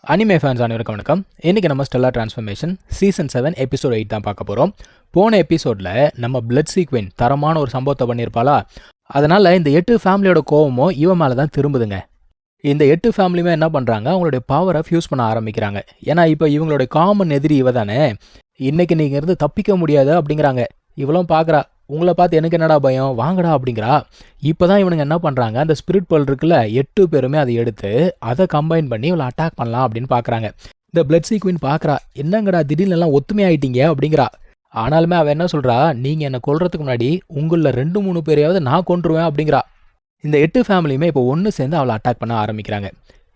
Anime fans அனைவருக்கும் வணக்கம். இன்றைக்கி நம்ம ஸ்டெல்லா டிரான்ஸ்ஃபர்மேஷன் சீசன் 7 எபிசோட் 8 தான் பார்க்க போகிறோம். போன எபிசோடில் நம்ம பிளட் சீக்வென் தரமான ஒரு சம்பவத்தை பண்ணியிருப்பாளா, அதனால் இந்த 8 ஃபேமிலியோட கோவமும் இவன் மேலே தான் திரும்புதுங்க. இந்த 8 ஃபேமிலியுமே என்ன பண்ணுறாங்க, அவங்களுடைய பவரை ஃபியூஸ் பண்ண ஆரம்பிக்கிறாங்க. ஏன்னா இப்போ இவங்களுடைய காமன் எதிரி இவ தானே, இன்றைக்கி நீங்கள் இருந்து தப்பிக்க முடியாது அப்படிங்கிறாங்க. இவளும் பார்க்குறா, உங்களை பார்த்து எனக்கு என்னடா பயம், வாங்கடா அப்படிங்கிறா. இப்போ தான் இவனுங்க என்ன பண்ணுறாங்க, அந்த ஸ்பிரிட் பல் இருக்குல்ல, 8 பேருமே அதை எடுத்து அதை கம்பைன் பண்ணி இவளை அட்டாக் பண்ணலாம் அப்படின்னு பார்க்குறாங்க. இந்த பிளட் சீக்வென் பார்க்குறா, என்னங்கடா திடீர்னு எல்லாம் ஒத்துமையாயிட்டீங்க அப்படிங்கிறா. ஆனாலுமே அவள் என்ன சொல்கிறா, நீங்கள் என்னை கொல்றதுக்கு முன்னாடி உங்களில் 2-3 பேரையாவது நான் கொன்றுவேன் அப்படிங்கிறா. இந்த 8 ஃபேமிலியுமே இப்போ ஒன்று சேர்ந்து அவளை அட்டாக் பண்ண ஆரம்பிக்கிறாங்க.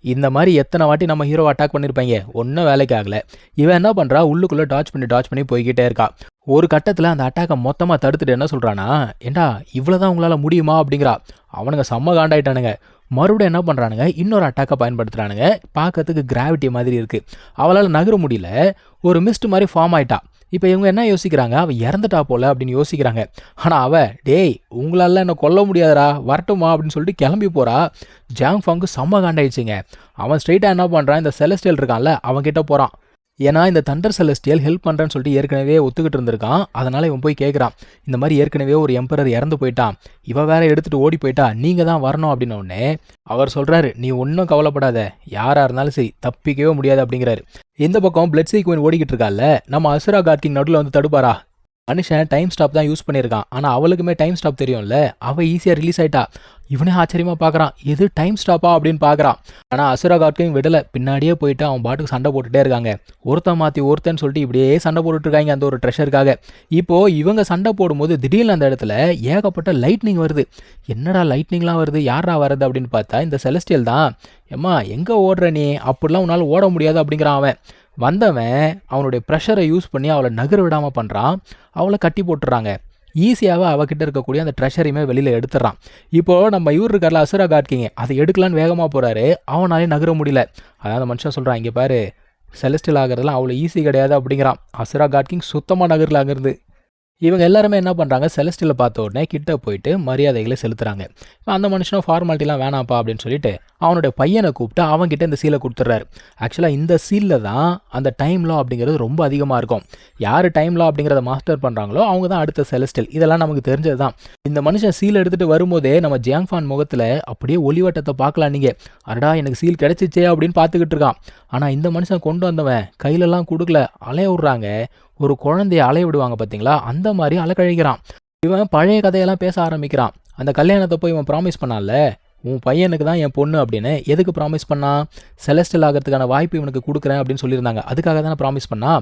இந்த மாதிரி எத்தனை வாட்டி நம்ம ஹீரோ அட்டாக் பண்ணியிருப்பாங்க, ஒன்றும் வேலைக்கு ஆகலை. இவன் என்ன பண்ணுறா, உள்ளுக்குள்ளே டாச் பண்ணி போய்கிட்டே இருக்கா. ஒரு கட்டத்தில் அந்த அட்டாக்கை மொத்தமாக தடுத்துட்டு என்ன சொல்கிறானா, ஏண்டா இவ்வளோ தான் உங்களால் முடியுமா அப்படிங்கிறா. அவனுங்க செம்ம காண்டாயிட்டானுங்க. மறுபடியும் என்ன பண்ணுறானுங்க, இன்னொரு அட்டாக்கை பயன்படுத்துகிறானுங்க. பார்க்கறதுக்கு கிராவிட்டி மாதிரி இருக்குது. அவளால் நகர முடியல, ஒரு மிஸ்ட் மாதிரி ஃபார்ம் ஆயிட்டா. இப்போ இவங்க என்ன யோசிக்கிறாங்க, அவள் இறந்துட்டா போல அப்படின்னு யோசிக்கிறாங்க. ஆனால் அவள், டேய் உங்களால் என்னை கொல்ல முடியாதரா, வரட்டுமா அப்படின்னு சொல்லிட்டு கிளம்பி போகிறா. ஜாங் ஃபாங்கு செம்ம காண்டாயிடுச்சுங்க. அவன் ஸ்ட்ரெயிட்டாக என்ன பண்ணுறான், இந்த செலஸ்டியல் இருக்கான்ல அவன்கிட்ட போகிறான். ஏன்னா இந்த தண்டர் செலஸ்டியல் ஹெல்ப் பண்ணுறேன்னு சொல்லிட்டு ஏற்கனவே ஒத்துக்கிட்டு இருந்திருக்கான். அதனால் இவன் போய் கேட்குறான், இந்த மாதிரி ஏற்கனவே ஒரு எம்பரர் இறந்து போயிட்டான், இவன் வேற எடுத்துகிட்டு ஓடி போயிட்டா, நீங்கள் தான் வரணும் அப்படின்னோடனே அவர் சொல்கிறாரு, நீ ஒன்றும் கவலைப்படாத, யாராக இருந்தாலும் சரி தப்பிக்கவே முடியாது அப்படிங்கிறாரு. இந்த பக்கம் பிளட் சீக்வென் ஓடிக்கிட்டு இருக்கால, நம்ம அசுரா காட் கிங் நடுவில் வந்து தடுப்பாரா. மனுஷன் டைம் ஸ்டாப் தான் யூஸ் பண்ணியிருக்கான், ஆனால் அவளுக்குமே டைம் ஸ்டாப் தெரியும்ல, அவள் ஈஸியாக ரிலீஸ் ஆயிட்டா. இவனே ஆச்சரியமாக பார்க்குறான், எது டைம் ஸ்டாப்பா அப்படின்னு பார்க்குறான். ஆனால் அசுரா காட்கையும் விடலை, பின்னாடியே போயிட்டு அவன் பாட்டுக்கு சண்டை போட்டுகிட்டே இருக்காங்க. ஒருத்தன் மாற்றி ஒருத்தன்னு சொல்லிட்டு இப்படியே சண்டை போட்டுட்ருக்காங்க அந்த ஒரு ட்ரெஷருக்காக. இப்போது இவங்க சண்டை போடும்போது திடீர்னு அந்த இடத்துல ஏகப்பட்ட லைட்னிங் வருது. என்னடா லைட்னிங்லாம் வருது, யாரா வருது அப்படின்னு பார்த்தா இந்த செலஸ்டியல் தான். ஏம்மா எங்கே ஓடுற நீ, அப்படிலாம் உன்னால் ஓட முடியாது அப்படிங்கிறான் அவன். வந்தவன் அவனுடைய ப்ரெஷரை யூஸ் பண்ணி அவளை நகர விடாமல் பண்ணுறான். அவளை கட்டி போட்டுறாங்க. ஈஸியாகவே அவகிட்ட இருக்கக்கூடிய அந்த ட்ரெஷரையுமே வெளியில் எடுத்துடுறான். இப்போது நம்ம இவர் இருக்கார்ல அசுரா காட் கிங், அதை எடுக்கலான்னு வேகமாக போகிறாரு. அவனாலே நகர முடியல. அதான் அந்த மனுஷன் சொல்கிறான், இங்கே பாரு செலஸ்டியல் ஆகிறதுலாம் அவ்வளோ ஈஸி கிடையாது அப்படிங்கிறான். அசுரா காட் கிங் சுத்தமாக நகரில் அங்கிருந்து. இவங்க எல்லாருமே என்ன பண்ணுறாங்க, செலஸ்டியலை பார்த்த உடனே கிட்ட போயிட்டு மரியாதைகளை செலுத்துறாங்க. அந்த மனுஷனும் ஃபார்மாலிட்டிலாம் வேணாப்பா அப்படின்னு சொல்லிட்டு அவனுடைய பையனை கூப்பிட்டு அவங்ககிட்ட இந்த சீலை கொடுத்துட்றாரு. ஆக்சுவலாக இந்த சீலில் தான் அந்த டைம் லா அப்படிங்கிறது ரொம்ப அதிகமாக இருக்கும். யார் டைம் லா அப்படிங்கிறத மாஸ்டர் பண்ணுறாங்களோ அவங்க தான் அடுத்த செலஸ்டியல். இதெல்லாம் நமக்கு தெரிஞ்சது தான். இந்த மனுஷன் சீல் எடுத்துகிட்டு வரும்போதே நம்ம ஜியாங் ஃபான் முகத்தில் அப்படியே ஒளிவட்டத்தை பார்க்கலாம். நீங்கள் அடடா எனக்கு சீல் கிடச்சிச்சே அப்படின்னு பார்த்துக்கிட்டு இருக்கான். ஆனால் இந்த மனுஷன் கொண்டு வந்தவன் கையிலலாம் கொடுக்கல, அலைய விட்றாங்க. ஒரு குழந்தைய அலைய விடுவாங்க பார்த்தீங்களா, அந்த மாதிரி அலைக்கழிக்கிறான். இவன் பழைய கதையெல்லாம் பேச ஆரம்பிக்கிறான். அந்த கல்யாணத்தை போய் இவன் ப்ராமிஸ் பண்ணான்ல, உன் பையனுக்கு தான் என் பொண்ணு அப்படின்னு. எதுக்கு ப்ராமிஸ் பண்ணான், செலஸ்டியல் ஆகிறதுக்கான வாய்ப்பு இவனுக்கு கொடுக்குறேன் அப்படின்னு சொல்லியிருந்தாங்க. அதுக்காக தானே ப்ராமிஸ் பண்ணா.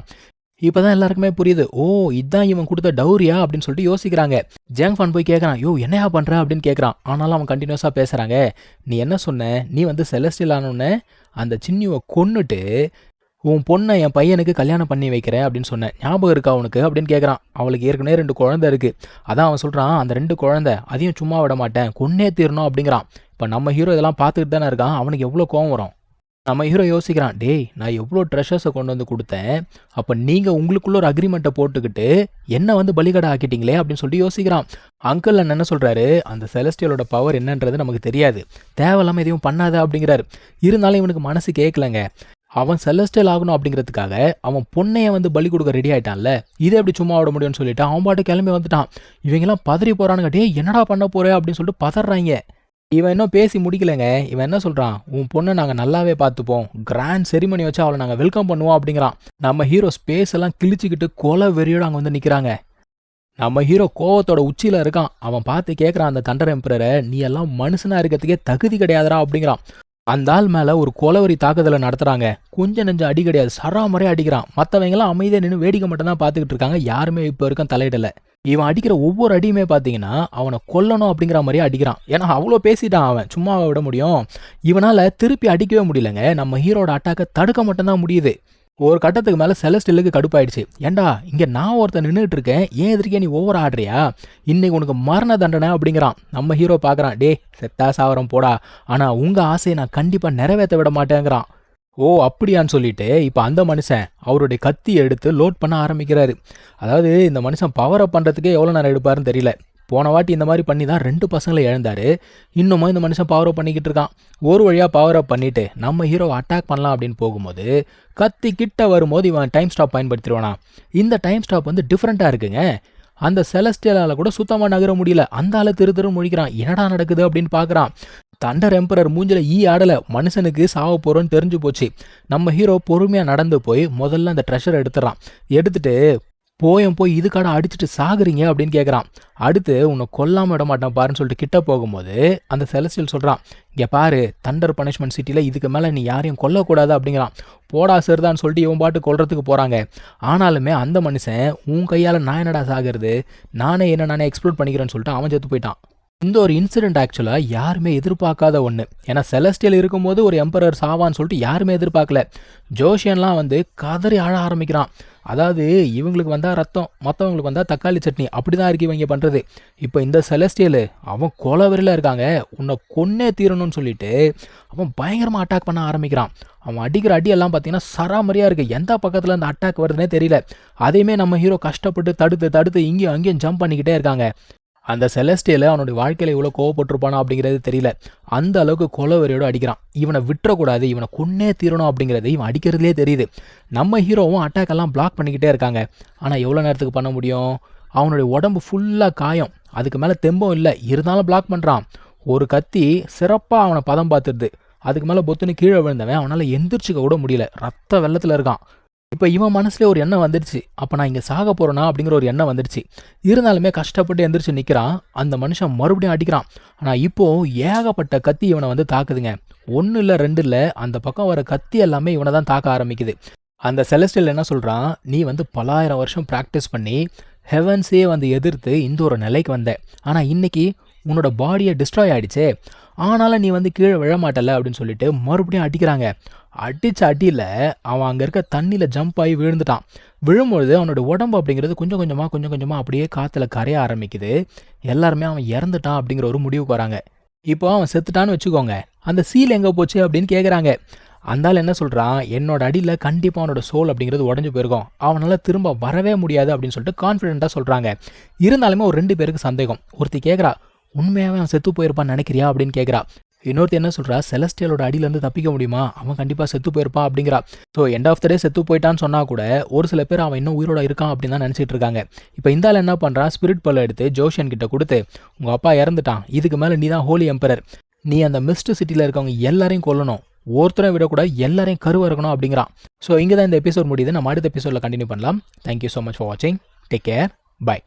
இப்போ தான் எல்லாருக்குமே புரியுது, ஓ இதுதான் இவன் கொடுத்த டவுரியா அப்படின்னு சொல்லிட்டு யோசிக்கிறாங்க. ஜாங் ஃபான் போய் கேட்குறான், யோ என்னையா பண்ணுற அப்படின்னு கேட்குறான். ஆனாலும் அவன் கண்டினியூஸாக பேசுகிறாங்க. நீ என்ன சொன்ன, நீ வந்து செலஸ்டியல் ஆனோன்னு அந்த சின்னியை கொன்னுட்டு உன் பொண்ணை என் பையனுக்கு கல்யாணம் பண்ணி வைக்கிறேன் அப்படின்னு சொன்னேன், ஞாபகம் இருக்கா உனக்கு அப்படின்னு கேட்குறான். அவளுக்கு ஏற்கனவே 2 குழந்தை இருக்குது. அதான் அவன் சொல்கிறான், அந்த 2 குழந்தை அதையும் சும்மா விட மாட்டேன், கொன்னே தீரணும் அப்படிங்கிறான். இப்போ நம்ம ஹீரோ இதெல்லாம் பார்த்துக்கிட்டு தானே இருக்கான். அவனுக்கு எவ்வளோ கோவம் வரும். நம்ம ஹீரோ யோசிக்கிறான், டேய் நான் எவ்வளோ ட்ரெஷர்ஸை கொண்டு வந்து கொடுத்தேன், அப்போ நீங்கள் உங்களுக்குள்ள ஒரு அக்ரிமெண்ட்டை போட்டுக்கிட்டு என்ன வந்து பலிகடை ஆக்கிட்டீங்களே அப்படின்னு சொல்லிட்டு யோசிக்கிறான். அங்கிள் என்ன சொல்கிறாரு, அந்த செலஸ்டியலோட பவர் என்னன்றது நமக்கு தெரியாது, தேவையில்லாமல் எதையும் பண்ணாத அப்படிங்கிறாரு. இருந்தாலும் இவனுக்கு மனசு கேட்கலங்க. அவன் செலஸ்டியல் ஆகணும் அப்படிங்கிறதுக்காக அவன் பொண்ணையை வந்து பலி கொடுக்க ரெடி ஆகிட்டான்ல, இதை எப்படி சும்மா விட முடியும்னு சொல்லிட்டு அவன் பாட்டு கிளம்பி வந்துட்டான். இவங்கெல்லாம் பதறி போகிறானுங்க, டே என்னடா பண்ண போகிற அப்படின்னு சொல்லிட்டு பதறாங்க. இவன் இன்னும் பேசி முடிக்கலைங்க. இவன் என்ன சொல்கிறான், உன் பொண்ணை நாங்கள் நல்லாவே பார்த்துப்போம், கிராண்ட் செரிமனி வச்சு அவளை நாங்கள் வெல்கம் பண்ணுவோம் அப்படிங்கிறான். நம்ம ஹீரோ ஸ்பேஸ் எல்லாம் கிழிச்சிக்கிட்டு கொலை வெறியோடு அங்கே வந்து நிற்கிறாங்க. நம்ம ஹீரோ கோவத்தோட உச்சியில் இருக்கான். அவன் பார்த்து கேட்குறான் அந்த தண்டர் எம்பரரை, நீ எல்லாம் மனுஷனாக இருக்கிறதுக்கே தகுதி கிடையாதுரா அப்படிங்கிறான். அந்த ஆள் மேலே ஒரு கொலவரி தாக்குதலை நடத்துகிறாங்க. கொஞ்சம் நெஞ்சம் அடி கிடையாது, சராமரே அடிக்கிறான். மற்றவங்களாம் அமைதியாக நின்று வேடிக்கை மட்டும் தான் பார்த்துக்கிட்டு இருக்காங்க. யாருமே இப்போ இருக்க தலையிடலை. இவன் அடிக்கிற ஒவ்வொரு அடியுமே பார்த்தீங்கன்னா அவனை கொல்லணும் அப்படிங்கிற மாதிரியே அடிக்கிறான். ஏன்னா அவ்வளோ பேசிட்டான் அவன், சும்மாவை விட முடியும். இவனால் திருப்பி அடிக்கவே முடியலங்க. நம்ம ஹீரோட அட்டாக்கை தடுக்க மட்டும்தான் முடியுது. ஒரு கட்டத்துக்கு மேலே செலஸ்டியலுக்கு கடுப்பாயிடுச்சு. ஏண்டா இங்கே நான் ஒருத்தன் நின்றுட்டு இருக்கேன், ஏன் எதிர்க்கே நீ ஓவர் ஆடுறியா, இன்னைக்கு உனக்கு மரண தண்டனை அப்படிங்கிறான். நம்ம ஹீரோ பார்க்குறான், டே செத்தா சாவரம் போடா, ஆனால் உங்கள் ஆசையை நான் கண்டிப்பாக நிறைவேற்ற விட மாட்டேங்கிறான். ஓ அப்படியான்னு சொல்லிட்டு இப்போ அந்த மனுஷன் அவருடைய கத்தி எடுத்து லோட் பண்ண ஆரம்பிக்கிறாரு. அதாவது இந்த மனுஷன் பவரை பண்ணுறதுக்கே எவ்வளோ நேரம் எடுப்பாருன்னு தெரியல. போன வாட்டி இந்த மாதிரி பண்ணி தான் 2 பசங்களை இழந்தாரு. இன்னுமும் இந்த மனுஷன் பவர் அப் பண்ணிக்கிட்டு இருக்கான். ஒரு வழியாக பவர் அப் பண்ணிட்டு நம்ம ஹீரோவை அட்டாக் பண்ணலாம் அப்படின்னு போகும்போது கத்தி கிட்ட வரும்போது இவன் டைம் ஸ்டாப் பயன்படுத்திடுவானா. இந்த டைம் ஸ்டாப் வந்து டிஃப்ரெண்ட்டாக இருக்குங்க. அந்த செலஸ்டியலால் கூட சுத்தமாக நகர முடியல. அந்த ஆளை திரு முழிக்கிறான். என்னடா நடக்குது அப்படின்னு பார்க்குறான். தண்டர் எம்பரர் மூஞ்சில ஆடலை. மனுஷனுக்கு சாவ போகிறோன்னு தெரிஞ்சு போச்சு. நம்ம ஹீரோ பொறுமையாக நடந்து போய் முதல்ல அந்த ட்ரெஷரை எடுத்துறான். எடுத்துட்டு போய் இதுக்காட அடிச்சுட்டு சாகுறீங்க அப்படின்னு கேட்குறான். அடுத்து உன்னை கொல்லாமல் விட மாட்டான் பாருன்னு சொல்லிட்டு கிட்ட போகும்போது அந்த செலஸ்டியல் சொல்கிறான், இங்கே பாரு, தண்டர் பனிஷ்மெண்ட் சிட்டியில் இதுக்கு மேலே நீ யாரையும் கொல்லக்கூடாது அப்படிங்கிறான். போடா சரிதான்னு சொல்லிட்டு இவன் பாட்டு கொல்றதுக்கு போகிறாங்க. ஆனாலுமே அந்த மனுஷன் உன் கையால் நான் என்னடா சாகிறது, நானே எக்ஸ்ப்ளோர் பண்ணிக்கிறேன்னு சொல்லிட்டு அவன் செத்து போயிட்டான். இந்த ஒரு இன்சிடென்ட் ஆக்சுவலாக யாருமே எதிர்பார்க்காத ஒன்று. ஏன்னா செலஸ்டியல் இருக்கும்போது ஒரு எம்பரர் சாவான்னு சொல்லிட்டு யாருமே எதிர்பார்க்கல. ஜோஷியன்லாம் வந்து கதறி ஆழ ஆரம்பிக்கிறான். அதாவது இவங்களுக்கு வந்தால் ரத்தம், மற்றவங்களுக்கு வந்தால் தக்காளி சட்னி, அப்படி தான் இருக்கு இவங்க பண்ணுறது. இப்போ இந்த செலஸ்டியலு அவன் கொலவெறியில் இருக்காங்க, உன்னை கொன்னே தீரணும்னு சொல்லிட்டு அவன் பயங்கரமாக அட்டாக் பண்ண ஆரம்பிக்கிறான். அவன் அடிக்கிற அடியெல்லாம் பார்த்தீங்கன்னா சராமரியாக இருக்குது. எந்த பக்கத்தில் அந்த அட்டாக் வருதுன்னே தெரியல. அதையுமே நம்ம ஹீரோ கஷ்டப்பட்டு தடுத்து இங்கேயும் அங்கேயும் ஜம்ப் பண்ணிக்கிட்டே இருக்காங்க. அந்த செலஸ்டியல அவனுடைய வாழ்க்கையில் இவ்வளோ கோவப்பட்டிருப்பானா அப்படிங்கிறது தெரியல. அந்த அளவுக்கு கொலவெறியோடு அடிக்கிறான். இவனை விட்டுறக்கூடாது, இவனை கொன்னே தீரணும் அப்படிங்கிறது இவன் அடிக்கிறதுலே தெரியுது. நம்ம ஹீரோவும் அட்டாக் எல்லாம் பிளாக் பண்ணிக்கிட்டே இருக்காங்க. ஆனால் எவ்வளோ நேரத்துக்கு பண்ண முடியும்? அவனுடைய உடம்பு ஃபுல்லாக காயம், அதுக்கு மேலே தெம்பும் இல்லை. இருந்தாலும் பிளாக் பண்ணுறான். ஒரு கத்தி சிறப்பாக அவனை பதம் பார்த்துடுது. அதுக்கு மேலே பொத்துன்னு கீழே விழுந்தவன் அவனால் எந்திரிச்சிக்க கூட முடியல. ரத்த வெள்ளத்தில் இருக்கான். இப்போ இவன் மனசுல ஒரு எண்ணம் வந்துடுச்சு, அப்போ நான் இங்கே சாக போகிறேனா அப்படிங்கிற ஒரு எண்ணம் வந்துடுச்சு. இருந்தாலுமே கஷ்டப்பட்டு எந்திரிச்சு நிற்கிறான். அந்த மனுஷன் மறுபடியும் அடிக்கிறான். ஆனால் இப்போது ஏகப்பட்ட கத்தி இவனை வந்து தாக்குதுங்க. 1 இல்லை 2 இல்லை, அந்த பக்கம் வர கத்தி எல்லாமே இவனை தான் தாக்க ஆரம்பிக்குது. அந்த செலஸ்டியல் என்ன சொல்கிறான், நீ வந்து பலாயிரம் வருஷம் ப்ராக்டிஸ் பண்ணி ஹெவன்ஸே வந்து எதிர்த்து இந்த ஒரு நிலைக்கு வந்த. ஆனால் இன்னைக்கு உன்னோட பாடியை டிஸ்ட்ராய் ஆகிடுச்சே, ஆனாலும் நீ வந்து கீழே விழமாட்டல அப்படின்னு சொல்லிட்டு மறுபடியும் அடிக்கிறாங்க. அடித்த அடியில் அவன் அங்கே இருக்க தண்ணியில் ஜம்ப் ஆகி விழுந்துட்டான். விழும்பொழுது அவனோட உடம்பு அப்படிங்கிறது கொஞ்சம் கொஞ்சமாக அப்படியே காற்றுல கரைய ஆரம்பிக்குது. எல்லாருமே அவன் இறந்துட்டான் அப்படிங்கிற ஒரு முடிவுக்கு வராங்க. இப்போ அவன் செத்துட்டான்னு வச்சுக்கோங்க, அந்த சீல் எங்கே போச்சு அப்படின்னு கேட்குறாங்க. அந்தால் என்ன சொல்கிறான், என்னோட அடியில் கண்டிப்பாக அவனோட சோல் அப்படிங்கிறது உடஞ்சி போயிருக்கும், அவனால் திரும்ப வரவே முடியாது அப்படின்னு சொல்லிட்டு கான்ஃபிடென்ட்டாக சொல்கிறாங்க. இருந்தாலுமே ஒரு 2 பேருக்கு சந்தேகம். ஒருத்தி கேட்குறா, உண்மையாகவே அவன் செத்து போயிருப்பான்னு நினைக்கிறியா அப்படின்னு கேட்குறா. இன்னொருத்தி என்ன சொல்கிறா, செலஸ்டியலோட அடியிலேருந்து தப்பிக்க முடியுமா, அவன் கண்டிப்பாக செத்து போயிருப்பான் அப்படிங்கிறா. ஸோ எண்ட் ஆஃப் த டே செத்து போயிட்டான்னு சொன்னால் கூட ஒரு சில பேர் அவன் இன்னும் உயிரோட இருக்கான் அப்படின்னு தான் நினச்சிட்டு இருக்காங்க. இப்போ இந்த ஆள் என்ன பண்ணுறான், ஸ்பிரிட் பல்ல எடுத்து ஜோஷியன் கிட்ட கொடுத்து, உங்கள் அப்பா இறந்துட்டான், இதுக்கு மேலே நீ தான் ஹோலி எம்பரர், நீ அந்த மிஸ்ட் சிட்டியில் இருக்கவங்க எல்லாரையும் கொல்லணும், ஒருத்தரை விடக்கூடாது, எல்லாரையும் கருவ இருக்கணும் அப்படிங்கிறான். ஸோ இங்கே தான் இந்த எபிசோட் முடியுது. நம்ம அடுத்த எபிசோடில் கண்டினியூ பண்ணலாம். தேங்க்யூ ஸோ மச் ஃபார் வாட்சிங். Take care. பை.